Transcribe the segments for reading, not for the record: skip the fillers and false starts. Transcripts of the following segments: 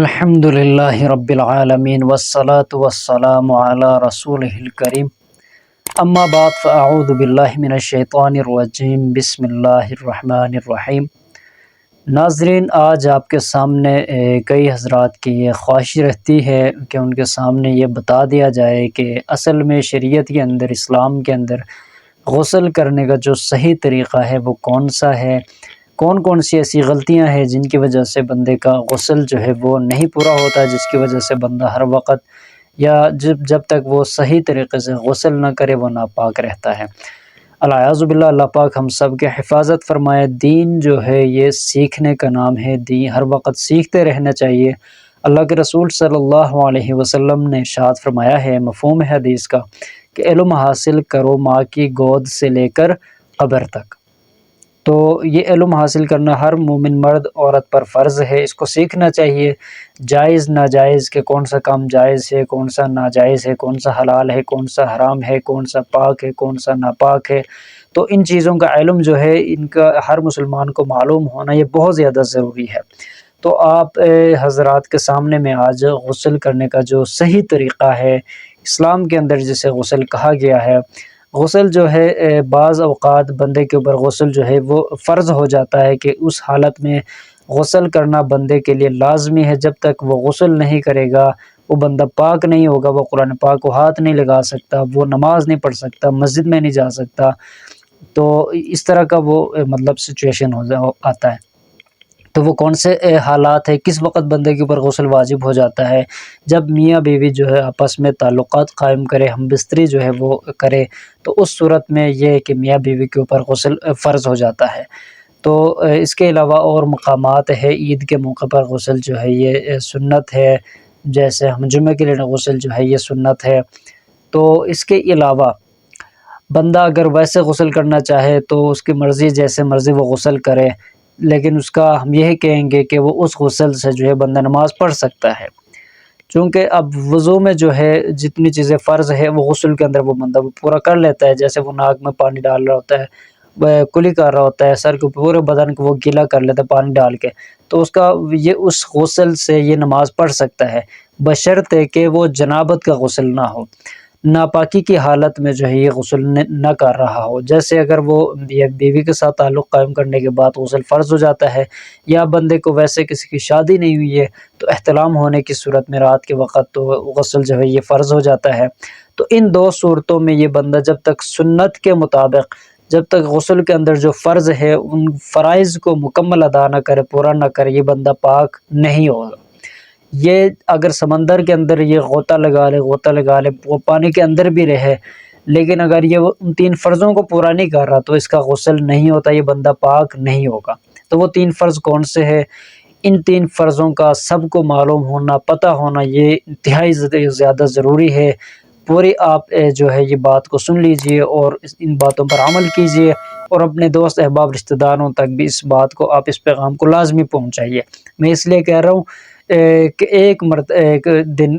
الحمد للہ رب العالمین والصلاة والسلام علی رسولہ الکریم اما بعد فاعوذ باللہ من الشیطان الرجیم بسم اللہ الرحمن الرحیم۔ ناظرین، آج آپ کے سامنے کئی حضرات کی یہ خواہش رہتی ہے کہ ان کے سامنے یہ بتا دیا جائے کہ اصل میں شریعت کے اندر، اسلام کے اندر غسل کرنے کا جو صحیح طریقہ ہے وہ کون سا ہے، کون کون سی ایسی غلطیاں ہیں جن کی وجہ سے بندے کا غسل جو ہے وہ نہیں پورا ہوتا، جس کی وجہ سے بندہ ہر وقت یا جب تک وہ صحیح طریقے سے غسل نہ کرے وہ ناپاک رہتا ہے۔ الیاذ باللہ، اللہ پاک ہم سب کے حفاظت فرمائے۔ دین جو ہے یہ سیکھنے کا نام ہے، دین ہر وقت سیکھتے رہنا چاہیے۔ اللہ کے رسول صلی اللہ علیہ وسلم نے ارشاد فرمایا ہے، مفہوم ہے حدیث کا، کہ علم حاصل کرو ماں کی گود سے لے کر قبر تک۔ تو یہ علم حاصل کرنا ہر مومن مرد عورت پر فرض ہے، اس کو سیکھنا چاہیے۔ جائز ناجائز کہ کون سا کام جائز ہے، کون سا ناجائز ہے، کون سا حلال ہے، کون سا حرام ہے، کون سا پاک ہے، کون سا ناپاک ہے، تو ان چیزوں کا علم جو ہے ان کا ہر مسلمان کو معلوم ہونا یہ بہت زیادہ ضروری ہے۔ تو آپ حضرات کے سامنے میں آج غسل کرنے کا جو صحیح طریقہ ہے اسلام کے اندر، جسے غسل کہا گیا ہے، غسل جو ہے بعض اوقات بندے کے اوپر غسل جو ہے وہ فرض ہو جاتا ہے کہ اس حالت میں غسل کرنا بندے کے لیے لازمی ہے۔ جب تک وہ غسل نہیں کرے گا وہ بندہ پاک نہیں ہوگا، وہ قرآن پاک کو ہاتھ نہیں لگا سکتا، وہ نماز نہیں پڑھ سکتا، مسجد میں نہیں جا سکتا۔ تو اس طرح کا وہ مطلب سچویشن آتا ہے۔ تو وہ کون سے حالات ہے، کس وقت بندے کے اوپر غسل واجب ہو جاتا ہے؟ جب میاں بیوی جو ہے آپس میں تعلقات قائم کرے، ہم بستری جو ہے وہ کرے، تو اس صورت میں یہ ہے کہ میاں بیوی کے اوپر غسل فرض ہو جاتا ہے۔ تو اس کے علاوہ اور مقامات ہے، عید کے موقع پر غسل جو ہے یہ سنت ہے، جیسے ہم جمعہ کے لیے غسل جو ہے یہ سنت ہے۔ تو اس کے علاوہ بندہ اگر ویسے غسل کرنا چاہے تو اس کی مرضی، جیسے مرضی وہ غسل کرے، لیکن اس کا ہم یہی کہیں گے کہ وہ اس غسل سے جو ہے بندہ نماز پڑھ سکتا ہے، چونکہ اب وضو میں جو ہے جتنی چیزیں فرض ہے وہ غسل کے اندر وہ بندہ وہ پورا کر لیتا ہے۔ جیسے وہ ناک میں پانی ڈال رہا ہوتا ہے، کلی کر رہا ہوتا ہے، سر کے پورے بدن کو وہ گیلا کر لیتا ہے پانی ڈال کے، تو اس غسل سے یہ نماز پڑھ سکتا ہے، بشرطے کہ وہ جنابت کا غسل نہ ہو، ناپاکی کی حالت میں جو ہے یہ غسل نہ کر رہا ہو۔ جیسے اگر وہ بیوی کے ساتھ تعلق قائم کرنے کے بعد غسل فرض ہو جاتا ہے، یا بندے کو ویسے کسی کی شادی نہیں ہوئی ہے تو احتلام ہونے کی صورت میں رات کے وقت تو غسل جو ہے یہ فرض ہو جاتا ہے۔ تو ان دو صورتوں میں یہ بندہ جب تک سنت کے مطابق، جب تک غسل کے اندر جو فرض ہے ان فرائض کو مکمل ادا نہ کرے، پورا نہ کرے، یہ بندہ پاک نہیں ہوگا۔ یہ اگر سمندر کے اندر یہ غوطہ لگا لے، وہ پانی کے اندر بھی رہے، لیکن اگر یہ ان تین فرضوں کو پورا نہیں کر رہا تو اس کا غسل نہیں ہوتا، یہ بندہ پاک نہیں ہوگا۔ تو وہ تین فرض کون سے ہیں؟ ان تین فرضوں کا سب کو معلوم ہونا، پتہ ہونا یہ انتہائی زیادہ ضروری ہے۔ پوری آپ جو ہے یہ بات کو سن لیجئے اور ان باتوں پر عمل کیجئے، اور اپنے دوست احباب رشتہ داروں تک بھی اس بات کو، آپ اس پیغام کو لازمی پہنچائیے۔ میں اس لیے کہہ رہا ہوں کہ ایک دن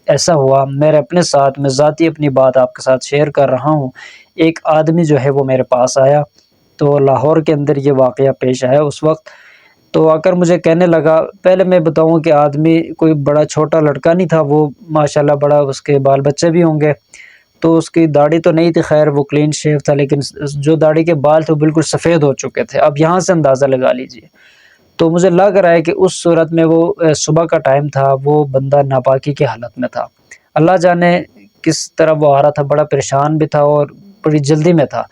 ایسا ہوا میرے اپنے ساتھ، میں ذاتی اپنی بات آپ کے ساتھ شیئر کر رہا ہوں۔ ایک آدمی جو ہے وہ میرے پاس آیا، تو لاہور کے اندر یہ واقعہ پیش آیا اس وقت۔ تو آ کر مجھے کہنے لگا، پہلے میں بتاؤں کہ آدمی کوئی بڑا چھوٹا لڑکا نہیں تھا، وہ ماشاءاللہ بڑا، اس کے بال بچے بھی ہوں گے، تو اس کی داڑھی تو نہیں تھی، خیر وہ کلین شیو تھا، لیکن جو داڑھی کے بال تھے وہ بالکل سفید ہو چکے تھے۔ اب یہاں سے اندازہ لگا لیجئے۔ تو مجھے لگ رہا ہے کہ اس صورت میں وہ صبح کا ٹائم تھا، وہ بندہ ناپاکی کی حالت میں تھا۔ اللہ جانے کس طرح وہ آ رہا تھا، بڑا پریشان بھی تھا اور بڑی جلدی میں تھا۔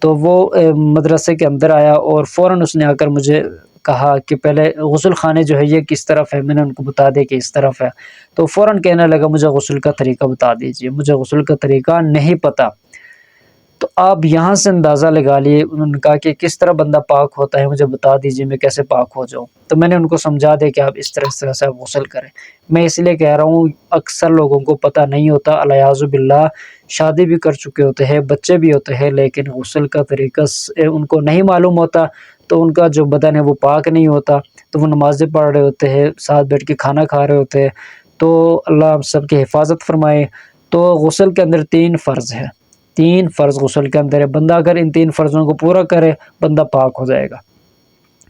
تو وہ مدرسے کے اندر آیا اور فوراً اس نے آ کر مجھے کہا کہ پہلے غسل خانے جو ہے یہ کس طرف ہے، میں نے ان کو بتا دیا کہ اس طرف ہے۔ تو فوراً کہنے لگا مجھے غسل کا طریقہ بتا دیجئے، مجھے غسل کا طریقہ نہیں پتہ۔ تو آپ یہاں سے اندازہ لگا لیے، انہوں نے کہا کہ کس طرح بندہ پاک ہوتا ہے، مجھے بتا دیجئے میں کیسے پاک ہو جاؤں۔ تو میں نے ان کو سمجھا دیا کہ آپ اس طرح سے آپ غسل کریں۔ میں اس لیے کہہ رہا ہوں اکثر لوگوں کو پتہ نہیں ہوتا، الیاذ باللہ، شادی بھی کر چکے ہوتے ہیں، بچے بھی ہوتے ہیں، لیکن غسل کا طریقہ ان کو نہیں معلوم ہوتا، تو ان کا جو بدن ہے وہ پاک نہیں ہوتا، تو وہ نمازیں پڑھ رہے ہوتے ہیں، ساتھ بیٹھ کے کھانا کھا رہے ہوتے ہیں۔ تو اللہ ہم سب کی حفاظت فرمائے۔ تو غسل کے اندر تین فرض ہے، تین فرض غسل کے اندر ہے، بندہ اگر ان تین فرضوں کو پورا کرے بندہ پاک ہو جائے گا۔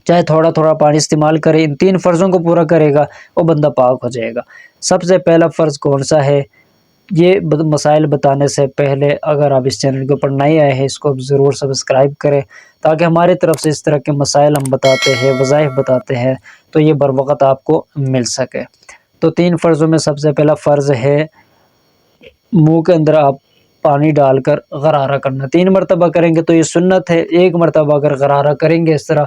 چاہے تھوڑا تھوڑا پانی استعمال کرے، ان 3 فرضوں کو پورا کرے گا وہ بندہ پاک ہو جائے گا۔ سب سے پہلا فرض کون سا ہے؟ یہ مسائل بتانے سے پہلے اگر آپ اس چینل کے اوپر نئے آئے ہیں، اس کو ضرور سبسکرائب کریں تاکہ ہماری طرف سے اس طرح کے مسائل ہم بتاتے ہیں، وظائف بتاتے ہیں تو یہ بر وقت آپ کو مل سکے۔ تو 3 فرضوں میں سب سے پہلا فرض ہے منہ کے اندر آپ پانی ڈال کر غرارہ کرنا۔ 3 مرتبہ کریں گے تو یہ سنت ہے، 1 مرتبہ اگر غرارہ کریں گے اس طرح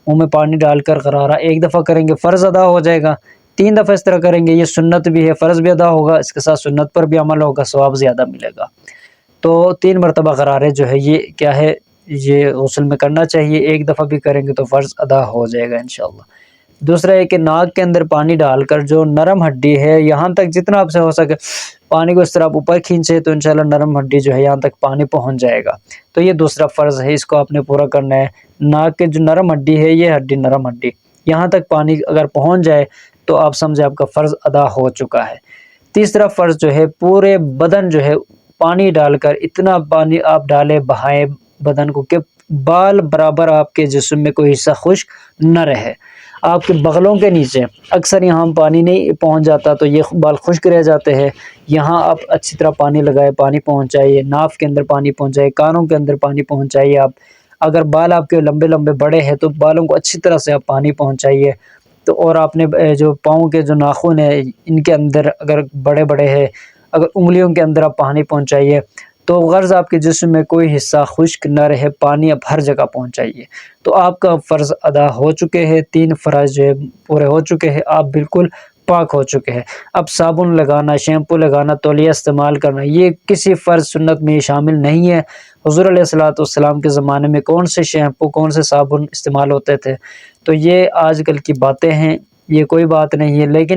منہ میں پانی ڈال کر غرارہ 1 دفعہ کریں گے فرض ادا ہو جائے گا، 3 دفعہ اس طرح کریں گے یہ سنت بھی ہے، فرض بھی ادا ہوگا، اس کے ساتھ سنت پر بھی عمل ہوگا، ثواب زیادہ ملے گا۔ تو 3 مرتبہ غرارے جو ہے یہ کیا ہے، یہ غسل میں کرنا چاہیے، 1 دفعہ بھی کریں گے تو فرض ادا ہو جائے گا انشاءاللہ۔ دوسرا ہے کہ ناک کے اندر پانی ڈال کر جو نرم ہڈی ہے یہاں تک جتنا آپ سے ہو سکے پانی کو اس طرح آپ اوپر کھینچے تو انشاءاللہ نرم ہڈی جو ہے یہاں تک پانی پہنچ جائے گا، تو یہ دوسرا فرض ہے، اس کو آپ نے پورا کرنا ہے۔ ناک کے جو نرم ہڈی ہے یہ ہڈی نرم ہڈی یہاں تک پانی اگر پہنچ جائے تو آپ سمجھے آپ کا فرض ادا ہو چکا ہے۔ تیسرا فرض جو ہے پورے بدن جو ہے پانی ڈال کر اتنا پانی آپ ڈالے بہائے بدن کو کہ بال برابر آپ کے جسم میں کوئی حصہ خشک نہ رہے۔ آپ کے بغلوں کے نیچے اکثر یہاں پانی نہیں پہنچ جاتا تو یہ بال خشک رہ جاتے ہیں، یہاں آپ اچھی طرح پانی لگائے، پانی پہنچائیے، ناف کے اندر پانی پہنچائیے، کانوں کے اندر پانی پہنچائیے۔ آپ اگر بال آپ کے لمبے لمبے بڑے ہیں تو بالوں کو اچھی طرح سے آپ پانی پہنچائیے۔ تو اور آپ نے جو پاؤں کے جو ناخن ہیں ان کے اندر اگر بڑے بڑے ہیں، اگر انگلیوں کے اندر آپ پانی پہنچائیے تو غرض آپ کے جسم میں کوئی حصہ خشک نہ رہے، پانی آپ ہر جگہ پہنچائیے، تو آپ کا فرض ادا ہو چکے ہیں، 3 فرائض جو ہے پورے ہو چکے ہیں، آپ بالکل پاک ہو چکے ہیں۔ اب صابن لگانا، شیمپو لگانا، تولیہ استعمال کرنا یہ کسی فرض سنت میں شامل نہیں ہے۔ حضور علیہ الصلوۃ والسلام کے زمانے میں کون سے شیمپو کون سے صابن استعمال ہوتے تھے، تو یہ آج کل کی باتیں ہیں، یہ کوئی بات نہیں ہے، لیکن